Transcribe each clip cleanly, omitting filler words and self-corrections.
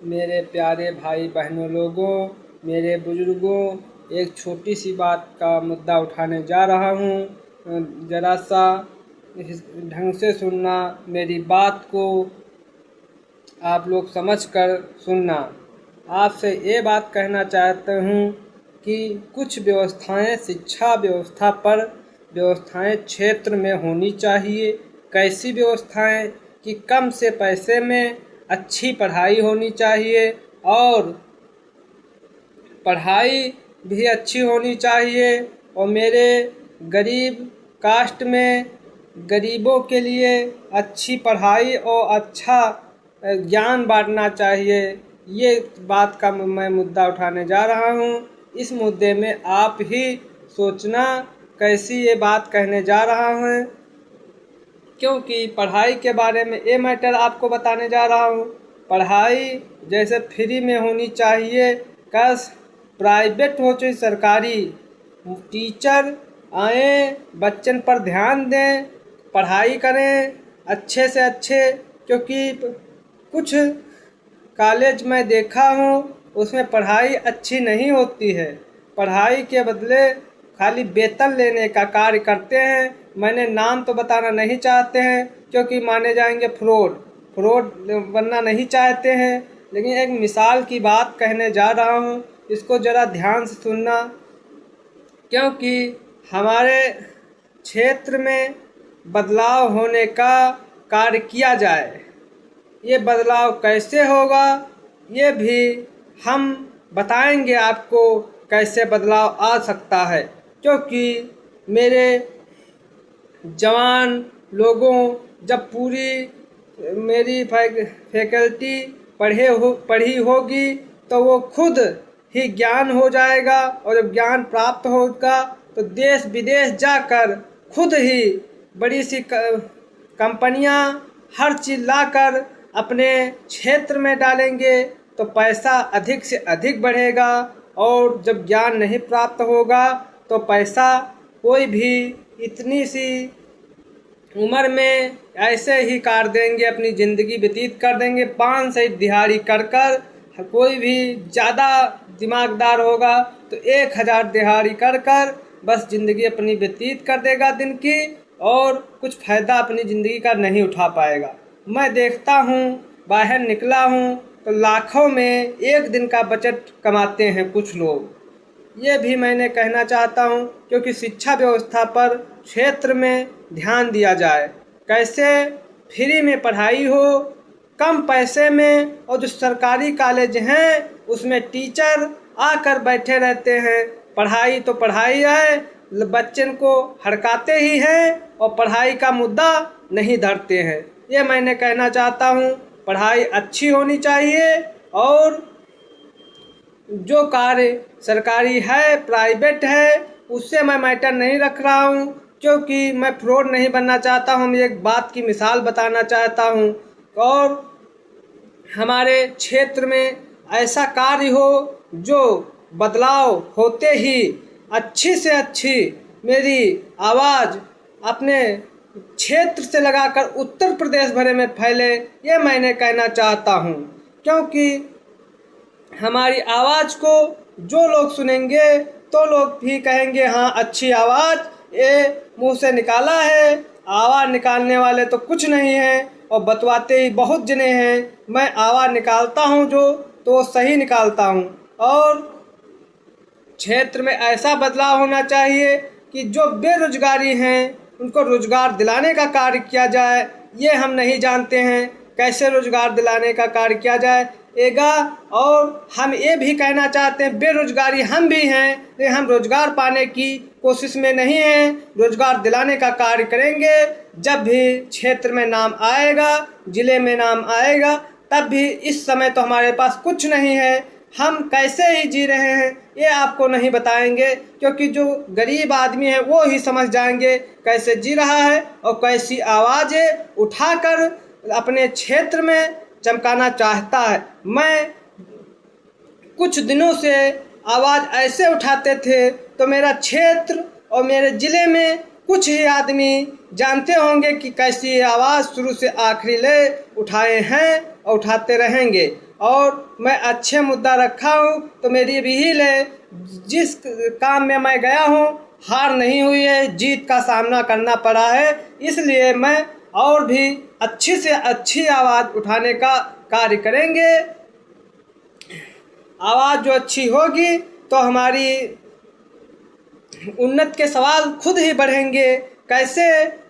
मेरे प्यारे भाई बहनों लोगों, मेरे बुजुर्गों, एक छोटी सी बात का मुद्दा उठाने जा रहा हूँ। ज़रा सा ढंग से सुनना, मेरी बात को आप लोग समझ कर सुनना। आपसे ये बात कहना चाहता हूँ कि कुछ व्यवस्थाएं शिक्षा व्यवस्थाएं क्षेत्र में होनी चाहिए। कैसी व्यवस्थाएं कि कम से पैसे में अच्छी पढ़ाई होनी चाहिए और पढ़ाई भी अच्छी होनी चाहिए। और मेरे गरीब कास्ट में गरीबों के लिए अच्छी पढ़ाई और अच्छा ज्ञान बांटना चाहिए। ये बात का मैं मुद्दा उठाने जा रहा हूँ। इस मुद्दे में आप ही सोचना कैसी ये बात कहने जा रहा हूँ, क्योंकि पढ़ाई के बारे में ये मैटर आपको बताने जा रहा हूँ। पढ़ाई जैसे फ्री में होनी चाहिए, कस प्राइवेट हो चाहे सरकारी, टीचर आए बच्चन पर ध्यान दें, पढ़ाई करें अच्छे से अच्छे। क्योंकि कुछ कॉलेज में देखा हूँ उसमें पढ़ाई अच्छी नहीं होती है। पढ़ाई के बदले खाली वेतन लेने का कार्य करते हैं। मैंने नाम तो बताना नहीं चाहते हैं क्योंकि माने जाएंगे फ्रॉड बनना नहीं चाहते हैं, लेकिन एक मिसाल की बात कहने जा रहा हूँ, इसको ज़रा ध्यान से सुनना। क्योंकि हमारे क्षेत्र में बदलाव होने का कार्य किया जाए। ये बदलाव कैसे होगा ये भी हम बताएंगे आपको, कैसे बदलाव आ सकता है। क्योंकि मेरे जवान लोगों जब पूरी मेरी फैकल्टी पढ़ी होगी तो वो खुद ही ज्ञान हो जाएगा, और जब ज्ञान प्राप्त होगा तो देश विदेश जाकर खुद ही बड़ी सी कंपनियां हर चीज़ लाकर अपने क्षेत्र में डालेंगे तो पैसा अधिक से अधिक बढ़ेगा। और जब ज्ञान नहीं प्राप्त होगा तो पैसा कोई भी इतनी सी उम्र में ऐसे ही काट देंगे, अपनी ज़िंदगी व्यतीत कर देंगे। 5 से दिहाड़ी कर कर कोई भी ज़्यादा दिमागदार होगा तो 1000 दिहाड़ी कर कर बस ज़िंदगी अपनी व्यतीत कर देगा दिन की, और कुछ फ़ायदा अपनी ज़िंदगी का नहीं उठा पाएगा। मैं देखता हूँ, बाहर निकला हूँ तो लाखों में एक दिन का बजट कमाते हैं कुछ लोग। ये भी मैंने कहना चाहता हूँ क्योंकि शिक्षा व्यवस्था पर क्षेत्र में ध्यान दिया जाए, कैसे फ्री में पढ़ाई हो कम पैसे में। और जो सरकारी कॉलेज हैं उसमें टीचर आकर बैठे रहते हैं, पढ़ाई तो पढ़ाई है, बच्चन को हड़काते ही हैं और पढ़ाई का मुद्दा नहीं धरते हैं। ये मैंने कहना चाहता हूँ, पढ़ाई अच्छी होनी चाहिए। और जो कार्य सरकारी है प्राइवेट है उससे मैं मैटर नहीं रख रहा हूँ, क्योंकि मैं फ्रॉड नहीं बनना चाहता हूँ। मैं एक बात की मिसाल बताना चाहता हूँ। और हमारे क्षेत्र में ऐसा कार्य हो जो बदलाव होते ही अच्छी से अच्छी मेरी आवाज़ अपने क्षेत्र से लगाकर उत्तर प्रदेश भर में फैले, ये मैंने कहना चाहता हूँ। क्योंकि हमारी आवाज़ को जो लोग सुनेंगे तो लोग भी कहेंगे हाँ अच्छी आवाज़ ये मुंह से निकाला है। आवाज़ निकालने वाले तो कुछ नहीं हैं और बतवाते ही बहुत जने हैं। मैं आवाज़ निकालता हूँ जो तो सही निकालता हूँ। और क्षेत्र में ऐसा बदलाव होना चाहिए कि जो बेरोजगारी हैं उनको रोजगार दिलाने का कार्य किया जाए। ये हम नहीं जानते हैं कैसे रोजगार दिलाने का कार्य किया जाएगा। और हम ये भी कहना चाहते हैं बेरोजगारी हम भी हैं, लेकिन हम रोजगार पाने की कोशिश में नहीं हैं। रोजगार दिलाने का कार्य करेंगे जब भी क्षेत्र में नाम आएगा, जिले में नाम आएगा, तब भी। इस समय तो हमारे पास कुछ नहीं है, हम कैसे ही जी रहे हैं ये आपको नहीं बताएंगे, क्योंकि जो गरीब आदमी है वो ही समझ जाएंगे कैसे जी रहा है और कैसी आवाज़ें उठाकर अपने क्षेत्र में चमकाना चाहता है। मैं कुछ दिनों से आवाज़ ऐसे उठाते थे तो मेरा क्षेत्र और मेरे ज़िले में कुछ ही आदमी जानते होंगे कि कैसी आवाज़ शुरू से आखिरी ले उठाए हैं और उठाते रहेंगे। और मैं अच्छे मुद्दा रखा हूँ। तो मेरी विहिल है, जिस काम में मैं गया हूँ हार नहीं हुई है, जीत का सामना करना पड़ा है। इसलिए मैं और भी अच्छी से अच्छी आवाज़ उठाने का कार्य करेंगे। आवाज़ जो अच्छी होगी तो हमारी उन्नत के सवाल खुद ही बढ़ेंगे। कैसे?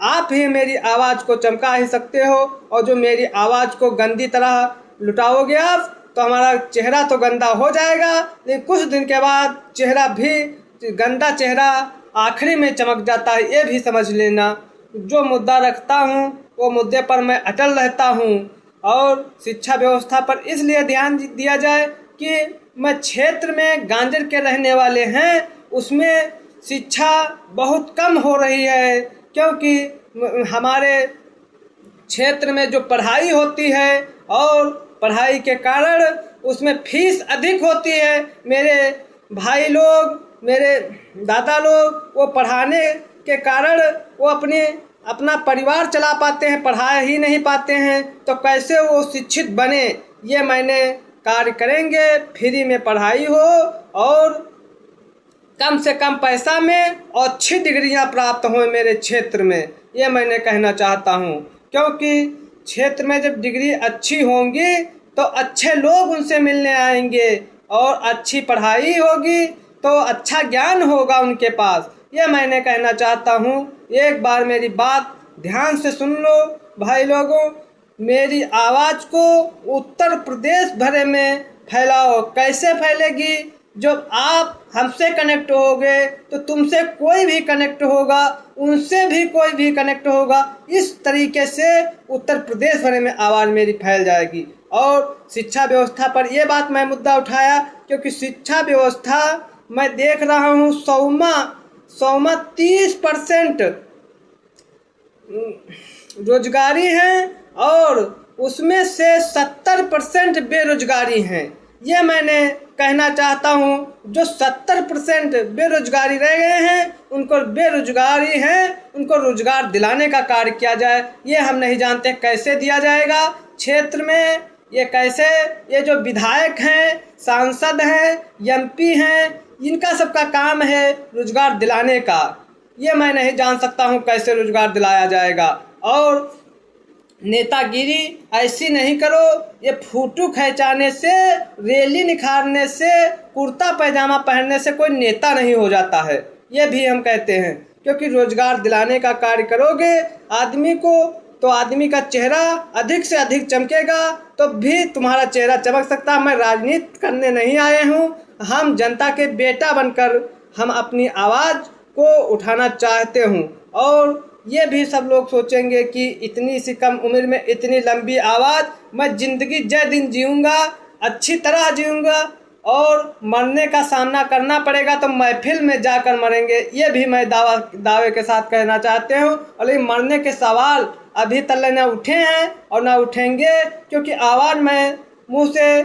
आप ही मेरी आवाज़ को चमका ही सकते हो, और जो मेरी आवाज़ को गंदी तरह लुटाओगे आप तो हमारा चेहरा तो गंदा हो जाएगा, लेकिन कुछ दिन के बाद चेहरा भी, गंदा चेहरा आखिरी में चमक जाता है, ये भी समझ लेना। जो मुद्दा रखता हूँ वो मुद्दे पर मैं अटल रहता हूँ। और शिक्षा व्यवस्था पर इसलिए ध्यान दिया जाए कि मैं क्षेत्र में गांजर के रहने वाले हैं, उसमें शिक्षा बहुत कम हो रही है, क्योंकि हमारे क्षेत्र में जो पढ़ाई होती है और पढ़ाई के कारण उसमें फीस अधिक होती है। मेरे भाई लोग, मेरे दादा लोग, वो पढ़ाने के कारण वो अपना परिवार चला पाते हैं, पढ़ा ही नहीं पाते हैं, तो कैसे वो शिक्षित बने? ये मैंने कार्य करेंगे। फ्री में पढ़ाई हो और कम से कम पैसा में और अच्छी डिग्रियां प्राप्त हों मेरे क्षेत्र में, ये मैंने कहना चाहता हूँ। क्योंकि क्षेत्र में जब डिग्री अच्छी होंगी तो अच्छे लोग उनसे मिलने आएंगे, और अच्छी पढ़ाई होगी तो अच्छा ज्ञान होगा उनके पास, ये मैंने कहना चाहता हूँ। एक बार मेरी बात ध्यान से सुन लो भाई लोगों। मेरी आवाज़ को उत्तर प्रदेश भर में फैलाओ। कैसे फैलेगी? जब आप हमसे कनेक्ट होगे तो तुमसे कोई भी कनेक्ट होगा, उनसे भी कोई भी कनेक्ट होगा। इस तरीके से उत्तर प्रदेश भर में आवाज़ मेरी फैल जाएगी। और शिक्षा व्यवस्था पर यह बात मैं मुद्दा उठाया क्योंकि शिक्षा व्यवस्था मैं देख रहा हूँ 30% रोजगारी है और उसमें से 70% बेरोजगारी हैं। ये मैंने कहना चाहता हूँ, जो 70% बेरोजगारी रह गए हैं उनको बेरोजगारी हैं, उनको रोजगार दिलाने का कार्य किया जाए। ये हम नहीं जानते कैसे दिया जाएगा क्षेत्र में, ये कैसे, ये जो विधायक हैं, सांसद हैं, एमपी हैं, इनका सबका काम है रोजगार दिलाने का। ये मैं नहीं जान सकता हूँ कैसे रोजगार दिलाया जाएगा। और नेतागिरी ऐसी नहीं करो, ये फोटो खिंचाने से, रैली निखारने से, कुर्ता पैजामा पहनने से कोई नेता नहीं हो जाता है, ये भी हम कहते हैं। क्योंकि रोजगार दिलाने का कार्य करोगे आदमी को तो आदमी का चेहरा अधिक से अधिक चमकेगा, तो भी तुम्हारा चेहरा चमक सकता है। मैं राजनीति करने नहीं आए हूँ, हम जनता के बेटा बनकर हम अपनी आवाज़ को उठाना चाहते हूँ। और ये भी सब लोग सोचेंगे कि इतनी सी कम उम्र में इतनी लंबी आवाज़, मैं ज़िंदगी जय दिन जीऊँगा, अच्छी तरह जीऊँगा, और मरने का सामना करना पड़ेगा तो महफिल में जाकर मरेंगे, ये भी मैं दावे के साथ कहना चाहते हूँ। और लेकिन मरने के सवाल अभी तक न उठे हैं और न उठेंगे, क्योंकि आवाज़ मैं मुँह से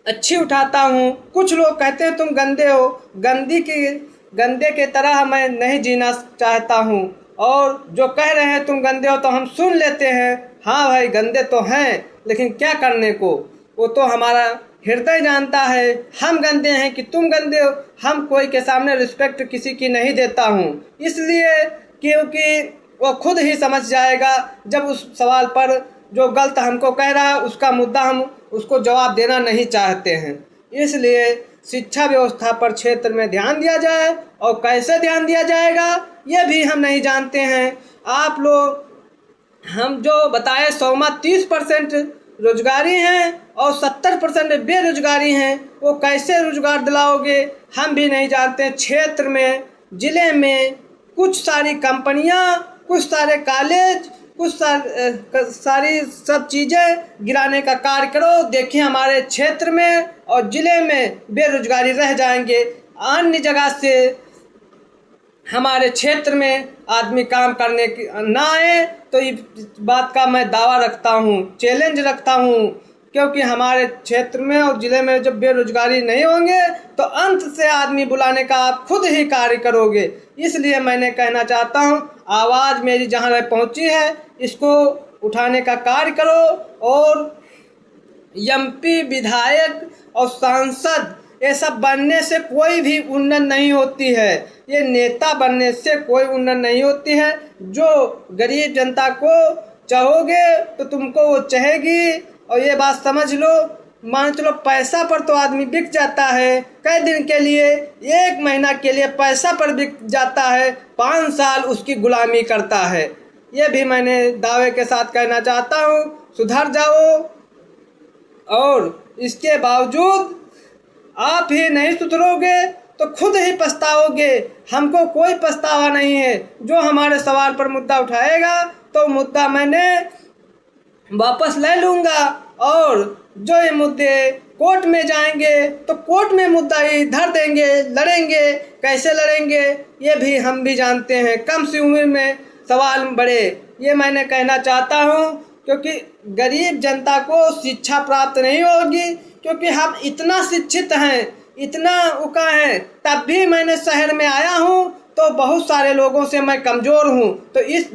अच्छी उठाता हूँ। कुछ लोग कहते हैं तुम गंदे हो, गंदे के तरह मैं नहीं जीना चाहता हूँ। और जो कह रहे हैं तुम गंदे हो तो हम सुन लेते हैं, हाँ भाई गंदे तो हैं, लेकिन क्या करने को, वो तो हमारा हृदय जानता है हम गंदे हैं कि तुम गंदे हो। हम कोई के सामने रिस्पेक्ट किसी की नहीं देता हूँ, इसलिए क्योंकि वो खुद ही समझ जाएगा जब उस सवाल पर जो गलत हमको कह रहा है उसका मुद्दा हम उसको जवाब देना नहीं चाहते हैं। इसलिए शिक्षा व्यवस्था पर क्षेत्र में ध्यान दिया जाए, और कैसे ध्यान दिया जाएगा ये भी हम नहीं जानते हैं। आप लोग हम जो बताए 30% रोजगारी हैं और 70% बेरोजगारी हैं, वो कैसे रोजगार दिलाओगे हम भी नहीं जानते। क्षेत्र में, ज़िले में कुछ सारी कंपनियां, कुछ सारे कॉलेज, कुछ सारी सब चीज़ें गिराने का कार्य करो। देखिए हमारे क्षेत्र में और ज़िले में बेरोजगारी रह जाएंगे, अन्य जगह से हमारे क्षेत्र में आदमी काम करने की ना आए, तो इस बात का मैं दावा रखता हूँ, चैलेंज रखता हूँ। क्योंकि हमारे क्षेत्र में और ज़िले में जब बेरोजगारी नहीं होंगे तो अंत से आदमी बुलाने का आप खुद ही कार्य करोगे। इसलिए मैंने कहना चाहता हूँ, आवाज़ मेरी जहाँ तक पहुँची है इसको उठाने का कार्य करो, और एमपी, विधायक और सांसद ये सब बनने से कोई भी उन्नति नहीं होती है। ये नेता बनने से कोई उन्नति नहीं होती है। जो गरीब जनता को चाहोगे तो तुमको वो चाहेगी। और ये बात समझ लो, मान चलो पैसा पर तो आदमी बिक जाता है कई दिन के लिए, 1 महीना के लिए पैसा पर बिक जाता है, 5 साल उसकी गुलामी करता है। ये भी मैंने दावे के साथ कहना चाहता हूँ, सुधर जाओ। और इसके बावजूद आप ही नहीं सुधरोगे तो खुद ही पछताओगे। हमको कोई पछतावा नहीं है। जो हमारे सवाल पर मुद्दा उठाएगा तो मुद्दा मैंने वापस ले लूँगा, और जो ये मुद्दे कोर्ट में जाएंगे तो कोर्ट में मुद्दा ही धर देंगे, लड़ेंगे। कैसे लड़ेंगे ये भी हम भी जानते हैं। कम सी उम्र में सवाल बड़े, ये मैंने कहना चाहता हूँ। क्योंकि गरीब जनता को शिक्षा प्राप्त नहीं होगी, क्योंकि हम इतना शिक्षित हैं, इतना उका हैं, तब भी मैंने शहर में आया हूँ तो बहुत सारे लोगों से मैं कमज़ोर हूँ। तो इस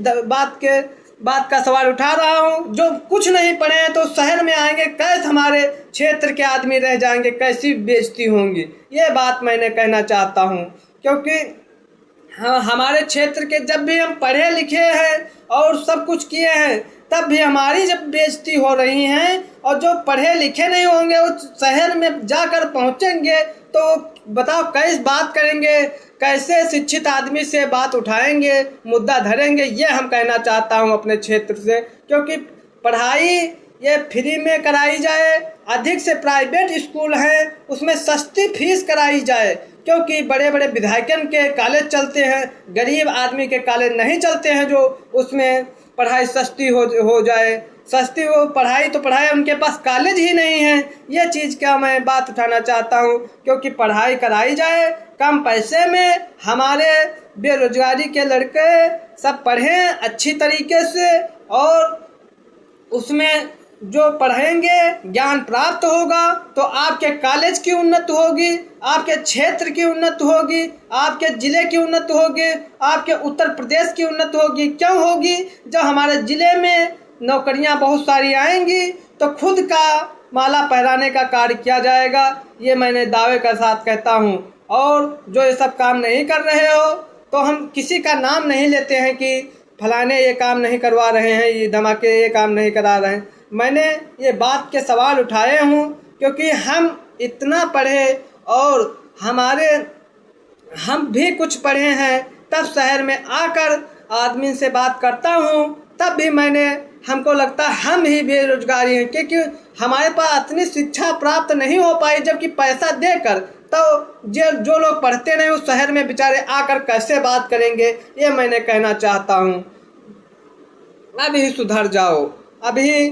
बात का सवाल उठा रहा हूँ। जो कुछ नहीं पढ़े हैं तो शहर में आएंगे, कैसे हमारे क्षेत्र के आदमी रह जाएंगे, कैसी बेइज्जती होंगी। ये बात मैंने कहना चाहता हूँ। क्योंकि हमारे क्षेत्र के जब भी हम पढ़े लिखे हैं और सब कुछ किए हैं, तब भी हमारी जब बेइज्जती हो रही हैं, और जो पढ़े लिखे नहीं होंगे वो शहर में जाकर पहुंचेंगे तो बताओ कैसे बात करेंगे, कैसे शिक्षित आदमी से बात उठाएंगे, मुद्दा धरेंगे। ये हम कहना चाहता हूँ अपने क्षेत्र से। क्योंकि पढ़ाई ये फ्री में कराई जाए, अधिक से प्राइवेट स्कूल हैं उसमें सस्ती फीस कराई जाए। क्योंकि बड़े बड़े विधायकन के कॉलेज चलते हैं, गरीब आदमी के कॉलेज नहीं चलते हैं जो उसमें पढ़ाई सस्ती हो जाए। सस्ती हो पढ़ाई तो पढ़ाई, उनके पास कॉलेज ही नहीं है। ये चीज़ का मैं बात उठाना चाहता हूँ। क्योंकि पढ़ाई कराई जाए कम पैसे में, हमारे बेरोजगारी के लड़के सब पढ़ें अच्छी तरीके से, और उसमें जो पढ़ेंगे ज्ञान प्राप्त होगा तो आपके कॉलेज की उन्नति होगी, आपके क्षेत्र की उन्नति होगी, आपके ज़िले की उन्नति होगी, आपके उत्तर प्रदेश की उन्नति होगी। क्यों होगी? जब हमारे ज़िले में नौकरियां बहुत सारी आएंगी तो खुद का माला पहराने का कार्य किया जाएगा। ये मैंने दावे के साथ कहता हूँ। और जो ये सब काम नहीं कर रहे हो तो हम किसी का नाम नहीं लेते हैं कि फलाने ये काम नहीं करवा रहे हैं, ये धमाके ये काम नहीं करा रहे हैं। मैंने ये बात के सवाल उठाए हूँ क्योंकि हम इतना पढ़े और हम भी कुछ पढ़े हैं, तब शहर में आकर आदमी से बात करता हूँ, तब भी हमको लगता है हम ही बेरोजगारी हैं। क्योंकि हमारे पास इतनी शिक्षा प्राप्त नहीं हो पाई, जबकि पैसा देकर तो जो लोग पढ़ते नहीं उस शहर में बेचारे आकर कैसे बात करेंगे। ये मैंने कहना चाहता हूँ। अभी सुधर जाओ, अभी